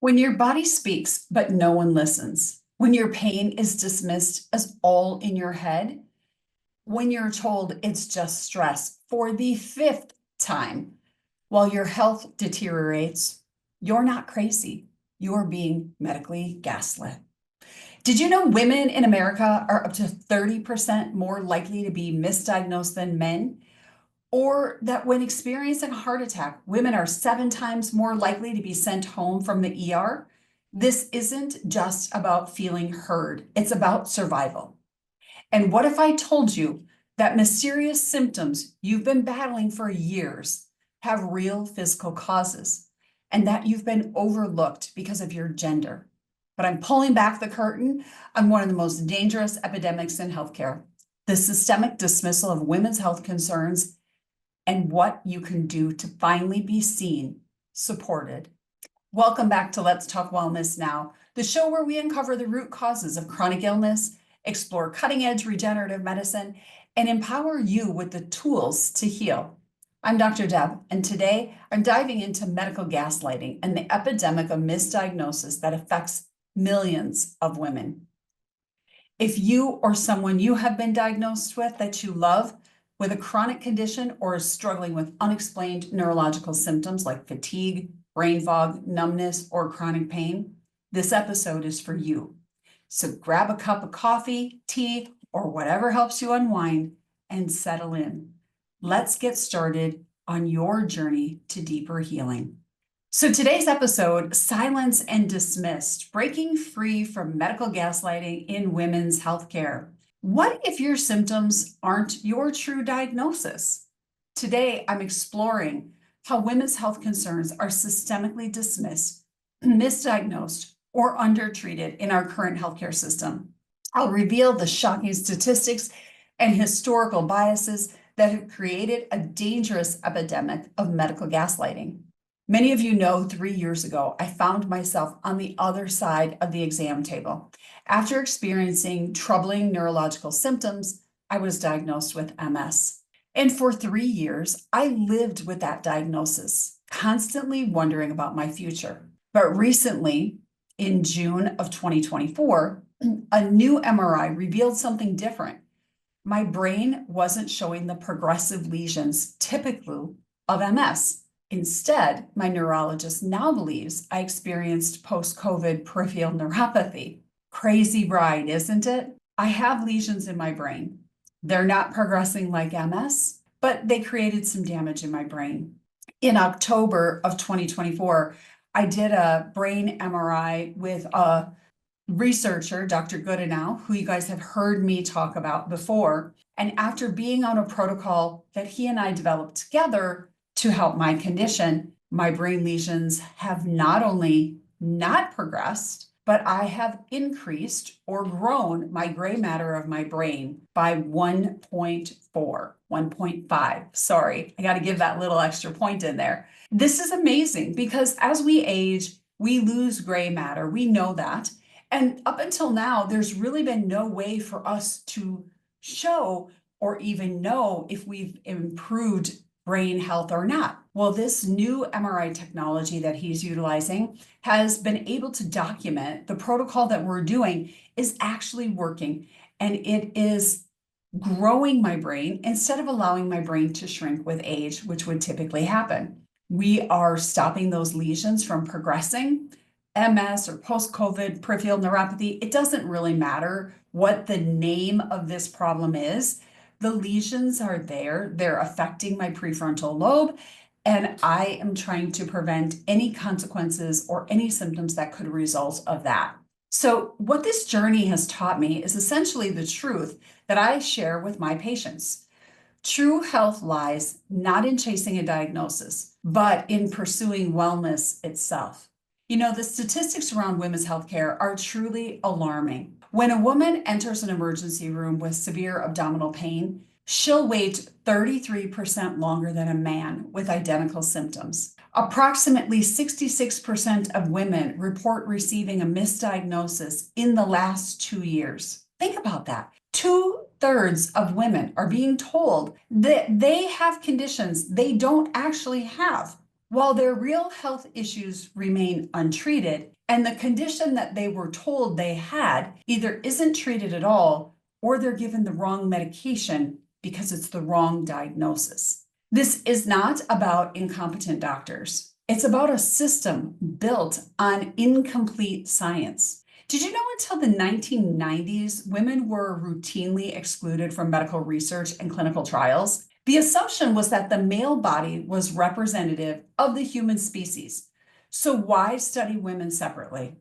When your body speaks, but no one listens, when your pain is dismissed as all in your head, when you're told it's just stress for the fifth time, while your health deteriorates, you're not crazy. You're being medically gaslit. Did you know women in America are up to 30% more likely to be misdiagnosed than men? Or that when experiencing a heart attack, women are 7 times more likely to be sent home from the ER. This isn't just about feeling heard, it's about survival. And what if I told you that mysterious symptoms you've been battling for years have real physical causes and that you've been overlooked because of your gender? But I'm pulling back the curtain on one of the most dangerous epidemics in healthcare, the systemic dismissal of women's health concerns and what you can do to finally be seen, supported. Welcome back to Let's Talk Wellness Now, the show where we uncover the root causes of chronic illness, explore cutting-edge regenerative medicine, and empower you with the tools to heal. I'm Dr. Deb, and today I'm diving into medical gaslighting and the epidemic of misdiagnosis that affects millions of women. If you or someone you have been diagnosed with that you love with a chronic condition or is struggling with unexplained neurological symptoms like fatigue, brain fog, numbness, or chronic pain, this episode is for you. So grab a cup of coffee, tea, or whatever helps you unwind and settle in. Let's get started on your journey to deeper healing. So today's episode, Silence and Dismissed, breaking free from medical gaslighting in women's healthcare. What if your symptoms aren't your true diagnosis? Today, I'm exploring how women's health concerns are systemically dismissed, misdiagnosed, or undertreated in our current healthcare system. I'll reveal the shocking statistics and historical biases that have created a dangerous epidemic of medical gaslighting. Many of you know 3 years ago, I found myself on the other side of the exam table. After experiencing troubling neurological symptoms, I was diagnosed with MS. And for 3 years, I lived with that diagnosis, constantly wondering about my future. But recently, in June of 2024, a new MRI revealed something different. My brain wasn't showing the progressive lesions typical of MS. Instead, my neurologist now believes I experienced post-COVID peripheral neuropathy. Crazy ride, isn't it? I have lesions in my brain. They're not progressing like MS, but they created some damage in my brain. In October of 2024, I did a brain MRI with a researcher, Dr. Goodenow, who you guys have heard me talk about before. And after being on a protocol that he and I developed together to help my condition, my brain lesions have not only not progressed, but I have increased or grown my gray matter of my brain by 1.4, 1.5. Sorry, I got to give that little extra point in there. This is amazing because as we age, we lose gray matter. We know that. And up until now, there's really been no way for us to show or even know if we've improved brain health or not. Well, this new MRI technology that he's utilizing has been able to document the protocol that we're doing is actually working, and it is growing my brain instead of allowing my brain to shrink with age, which would typically happen. We are stopping those lesions from progressing. MS or post-COVID peripheral neuropathy, it doesn't really matter what the name of this problem is. The lesions are there, they're affecting my prefrontal lobe, and I am trying to prevent any consequences or any symptoms that could result of that. So what this journey has taught me is essentially the truth that I share with my patients. True health lies not in chasing a diagnosis, but in pursuing wellness itself. You know, the statistics around women's healthcare are truly alarming. When a woman enters an emergency room with severe abdominal pain, she'll wait 33% longer than a man with identical symptoms. Approximately 66% of women report receiving a misdiagnosis in the last 2 years. Think about that. 2/3 of women are being told that they have conditions they don't actually have. while their real health issues remain untreated, and the condition that they were told they had either isn't treated at all or they're given the wrong medication because it's the wrong diagnosis. This is not about incompetent doctors. It's about a system built on incomplete science. Did you know until the 1990s, women were routinely excluded from medical research and clinical trials? The assumption was that the male body was representative of the human species. So why study women separately?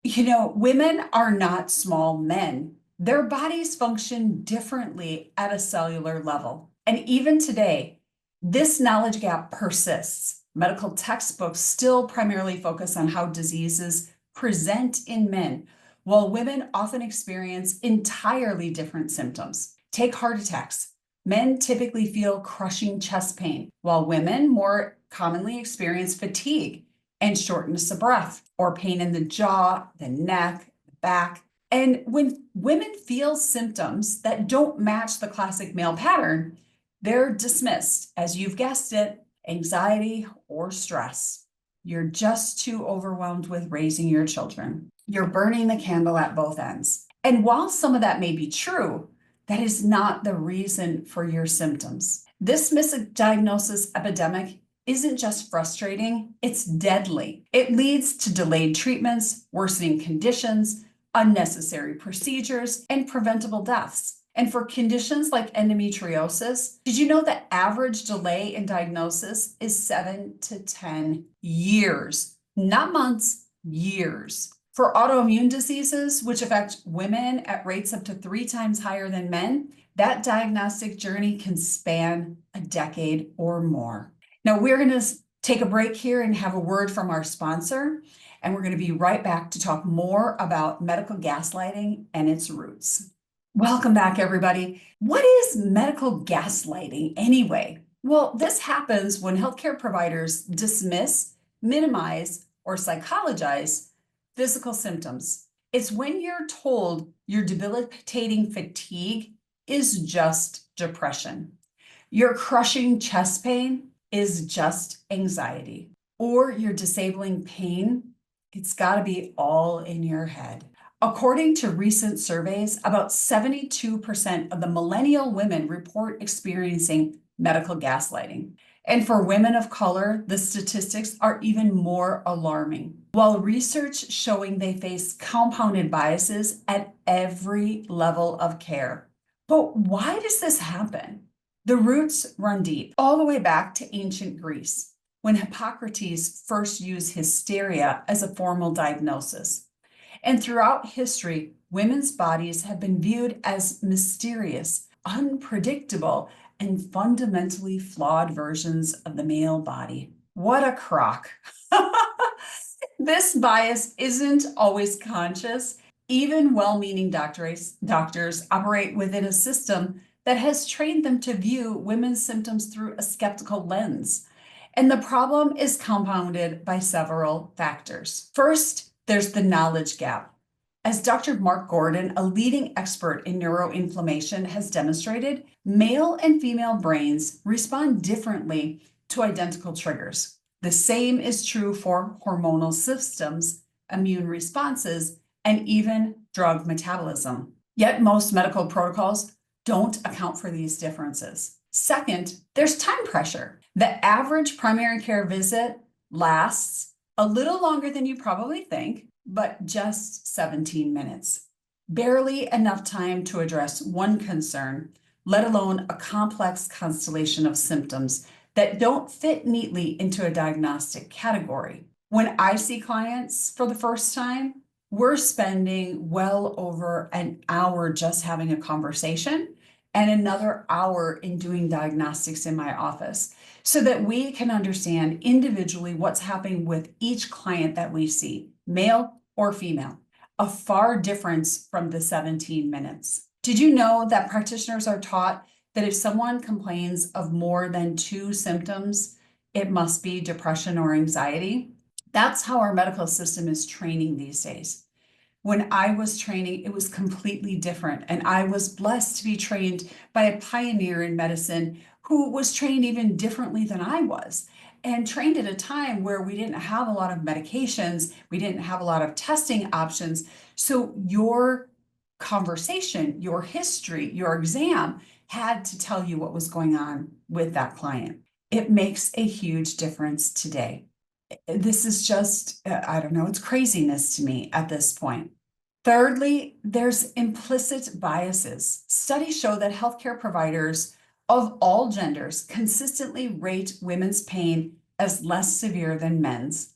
Women are not small men. Their bodies function differently at a cellular level. And even today, this knowledge gap persists. Medical textbooks still primarily focus on how diseases present in men, while women often experience entirely different symptoms. Take heart attacks. Men typically feel crushing chest pain, while women more commonly experience fatigue and shortness of breath, or pain in the jaw, the neck, the back. And when women feel symptoms that don't match the classic male pattern, they're dismissed as, you've guessed it, anxiety or stress. You're just too overwhelmed with raising your children. You're burning the candle at both ends. And while some of that may be true, that is not the reason for your symptoms. This misdiagnosis epidemic isn't just frustrating, it's deadly. It leads to delayed treatments, worsening conditions, unnecessary procedures, and preventable deaths. And for conditions like endometriosis, did you know the average delay in diagnosis is 7 to 10 years? Not months, years. For autoimmune diseases, which affect women at rates up to 3 times higher than men, that diagnostic journey can span a decade or more. Now, we're going to take a break here and have a word from our sponsor, and we're going to be right back to talk more about medical gaslighting and its roots. Welcome back, everybody. What is medical gaslighting anyway? Well, this happens when healthcare providers dismiss, minimize, or psychologize physical symptoms. It's when you're told your debilitating fatigue is just depression. Your crushing chest pain is just anxiety. Or your disabling pain, it's got to be all in your head. According to recent surveys, about 72% of the millennial women report experiencing medical gaslighting. And for women of color, the statistics are even more alarming. While research showing they face compounded biases at every level of care. But why does this happen? The roots run deep, all the way back to ancient Greece, when Hippocrates first used hysteria as a formal diagnosis. And throughout history, women's bodies have been viewed as mysterious, unpredictable, and fundamentally flawed versions of the male body. What a crock. This bias isn't always conscious. Even well-meaning doctors operate within a system that has trained them to view women's symptoms through a skeptical lens. And the problem is compounded by several factors. First, there's the knowledge gap. As Dr. Mark Gordon, a leading expert in neuroinflammation, has demonstrated, male and female brains respond differently to identical triggers. The same is true for hormonal systems, immune responses, and even drug metabolism. Yet most medical protocols don't account for these differences. Second, there's time pressure. The average primary care visit lasts a little longer than you probably think, but just 17 minutes. Barely enough time to address one concern, let alone a complex constellation of symptoms that don't fit neatly into a diagnostic category. When I see clients for the first time, we're spending well over an hour just having a conversation and another hour in doing diagnostics in my office so that we can understand individually what's happening with each client that we see, male or female, a far difference from the 17 minutes. Did you know that practitioners are taught that if someone complains of more than 2 symptoms, it must be depression or anxiety? That's how our medical system is training these days. When I was training, it was completely different. And I was blessed to be trained by a pioneer in medicine who was trained even differently than I was, and trained at a time where we didn't have a lot of medications, we didn't have a lot of testing options. So your conversation, your history, your exam had to tell you what was going on with that client. It makes a huge difference today. This is just, I don't know, it's craziness to me at this point. Thirdly, there's implicit biases. Studies show that healthcare providers of all genders consistently rate women's pain as less severe than men's,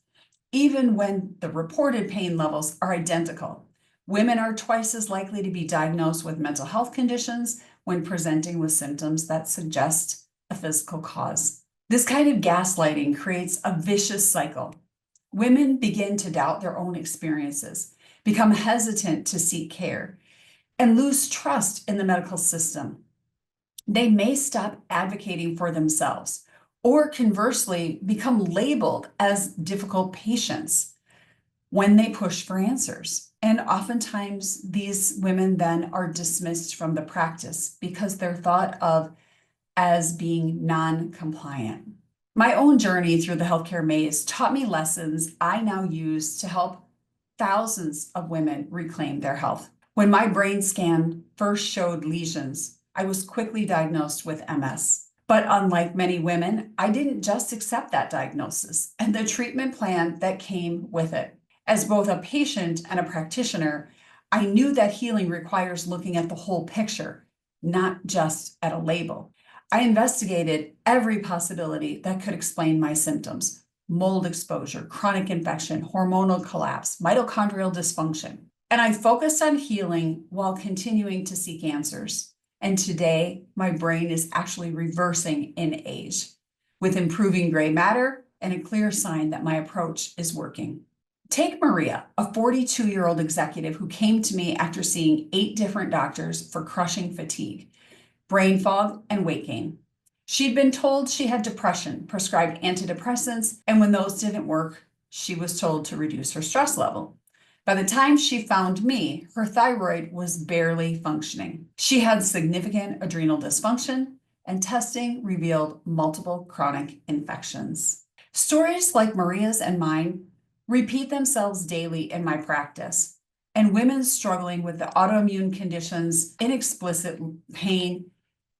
even when the reported pain levels are identical. Women are twice as likely to be diagnosed with mental health conditions when presenting with symptoms that suggest a physical cause. This kind of gaslighting creates a vicious cycle. Women begin to doubt their own experiences, become hesitant to seek care, and lose trust in the medical system. They may stop advocating for themselves, or conversely, become labeled as difficult patients when they push for answers. And oftentimes, these women then are dismissed from the practice because they're thought of as being non-compliant. My own journey through the healthcare maze taught me lessons I now use to help thousands of women reclaim their health. When my brain scan first showed lesions, I was quickly diagnosed with MS. But unlike many women, I didn't just accept that diagnosis and the treatment plan that came with it. As both a patient and a practitioner, I knew that healing requires looking at the whole picture, not just at a label. I investigated every possibility that could explain my symptoms: mold exposure, chronic infection, hormonal collapse, mitochondrial dysfunction. And I focused on healing while continuing to seek answers. And today, my brain is actually reversing in age, with improving gray matter and a clear sign that my approach is working. Take Maria, a 42-year-old executive who came to me after seeing 8 different doctors for crushing fatigue, brain fog, and weight gain. She'd been told she had depression, prescribed antidepressants, and when those didn't work, she was told to reduce her stress level. By the time she found me, her thyroid was barely functioning. She had significant adrenal dysfunction, and testing revealed multiple chronic infections. Stories like Maria's and mine repeat themselves daily in my practice, and women struggling with the autoimmune conditions, inexplicit pain,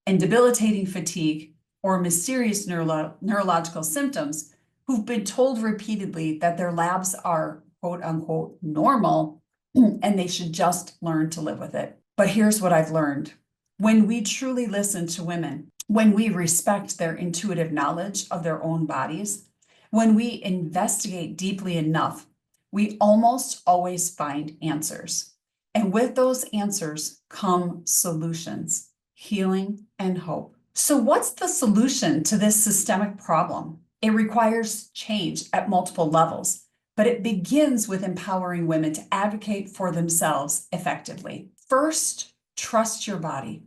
and debilitating fatigue, or mysterious neurological symptoms, who've been told repeatedly that their labs are quote unquote normal and they should just learn to live with it. But here's what I've learned. When we truly listen to women, when we respect their intuitive knowledge of their own bodies, when we investigate deeply enough, we almost always find answers. And with those answers come solutions, healing, and hope. So what's the solution to this systemic problem? It requires change at multiple levels, but it begins with empowering women to advocate for themselves effectively. First, trust your body.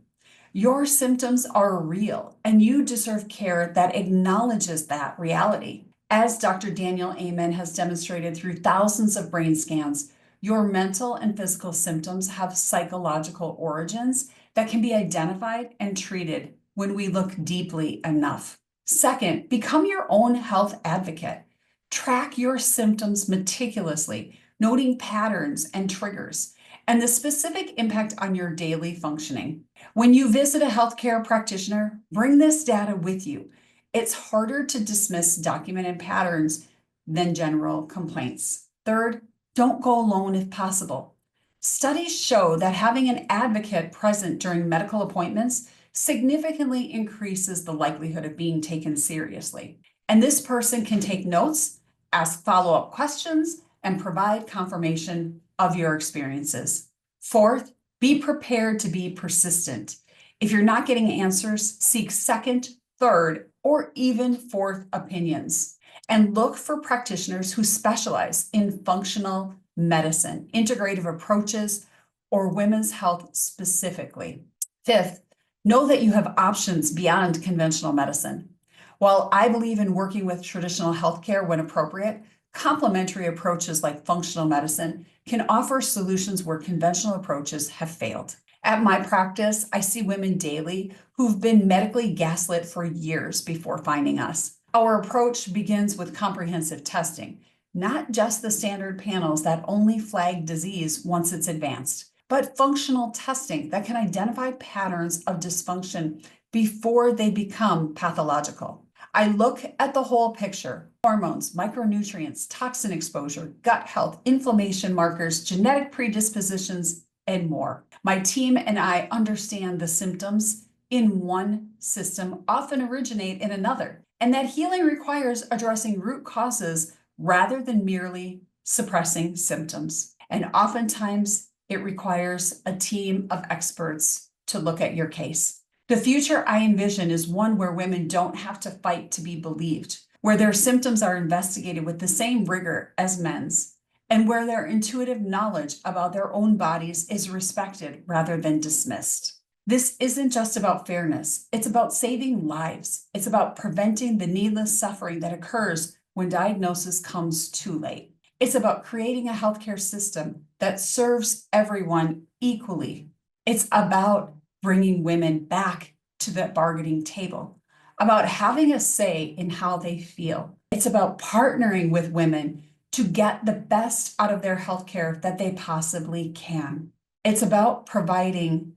Your symptoms are real, and you deserve care that acknowledges that reality. As Dr. Daniel Amen has demonstrated through thousands of brain scans, your mental and physical symptoms have psychological origins that can be identified and treated when we look deeply enough. Second, become your own health advocate. Track your symptoms meticulously, noting patterns and triggers, and the specific impact on your daily functioning. When you visit a healthcare practitioner, bring this data with you. It's harder to dismiss documented patterns than general complaints. Third, don't go alone if possible. Studies show that having an advocate present during medical appointments significantly increases the likelihood of being taken seriously. And this person can take notes, ask follow-up questions, and provide confirmation of your experiences. Fourth, be prepared to be persistent. If you're not getting answers, seek second, third, or even fourth opinions, and look for practitioners who specialize in functional medicine, integrative approaches, or women's health specifically. Fifth, know that you have options beyond conventional medicine. While I believe in working with traditional healthcare when appropriate, complementary approaches like functional medicine can offer solutions where conventional approaches have failed. At my practice, I see women daily who've been medically gaslit for years before finding us. Our approach begins with comprehensive testing, not just the standard panels that only flag disease once it's advanced, but functional testing that can identify patterns of dysfunction before they become pathological. I look at the whole picture: hormones, micronutrients, toxin exposure, gut health, inflammation markers, genetic predispositions, and more. My team and I understand the symptoms in one system often originate in another, and that healing requires addressing root causes rather than merely suppressing symptoms. And oftentimes, it requires a team of experts to look at your case. The future I envision is one where women don't have to fight to be believed, where their symptoms are investigated with the same rigor as men's, and where their intuitive knowledge about their own bodies is respected rather than dismissed. This isn't just about fairness. It's about saving lives. It's about preventing the needless suffering that occurs when diagnosis comes too late. It's about creating a healthcare system that serves everyone equally. It's about bringing women back to the bargaining table, about having a say in how they feel. It's about partnering with women to get the best out of their healthcare that they possibly can. It's about providing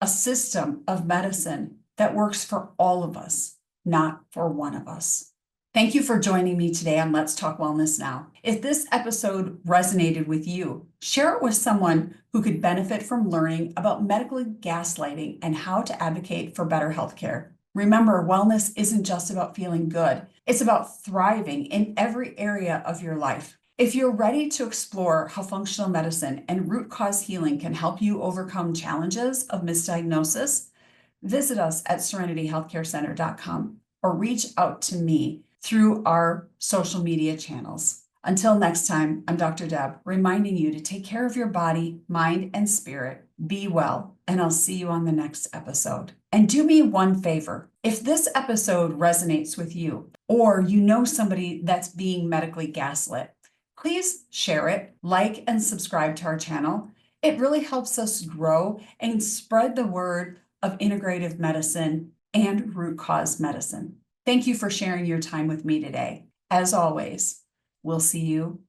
a system of medicine that works for all of us, not for one of us. Thank you for joining me today on Let's Talk Wellness Now. If this episode resonated with you, share it with someone who could benefit from learning about medical gaslighting and how to advocate for better healthcare. Remember, wellness isn't just about feeling good. It's about thriving in every area of your life. If you're ready to explore how functional medicine and root cause healing can help you overcome challenges of misdiagnosis, visit us at serenityhealthcarecenter.com or reach out to me through our social media channels. Until next time, I'm Dr. Deb, reminding you to take care of your body, mind, and spirit. Be well, and I'll see you on the next episode. And do me one favor. If this episode resonates with you, or you know somebody that's being medically gaslit, please share it, like, and subscribe to our channel. It really helps us grow and spread the word of integrative medicine and root cause medicine. Thank you for sharing your time with me today. As always, we'll see you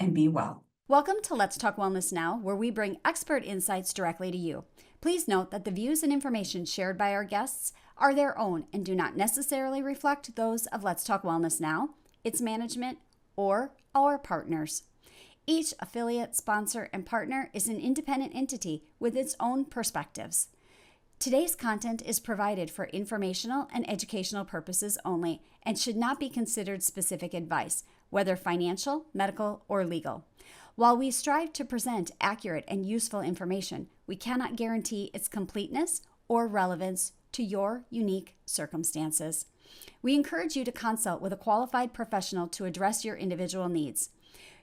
and be well. Welcome to Let's Talk Wellness Now, where we bring expert insights directly to you. Please note that the views and information shared by our guests are their own and do not necessarily reflect those of Let's Talk Wellness Now, its management, or our partners. Each affiliate, sponsor, and partner is an independent entity with its own perspectives. Today's content is provided for informational and educational purposes only and should not be considered specific advice, whether financial, medical, or legal. While we strive to present accurate and useful information, we cannot guarantee its completeness or relevance to your unique circumstances. We encourage you to consult with a qualified professional to address your individual needs.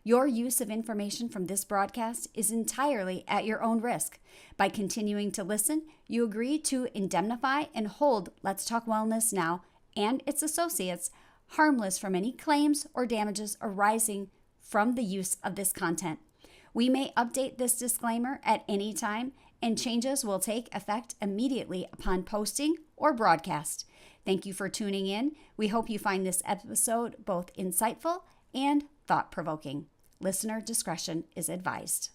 Your use of information from this broadcast is entirely at your own risk. By continuing to listen, you agree to indemnify and hold Let's Talk Wellness Now and its associates harmless from any claims or damages arising from the use of this content. We may update this disclaimer at any time, and changes will take effect immediately upon posting or broadcast. Thank you for tuning in. We hope you find this episode both insightful and thought-provoking. Listener discretion is advised.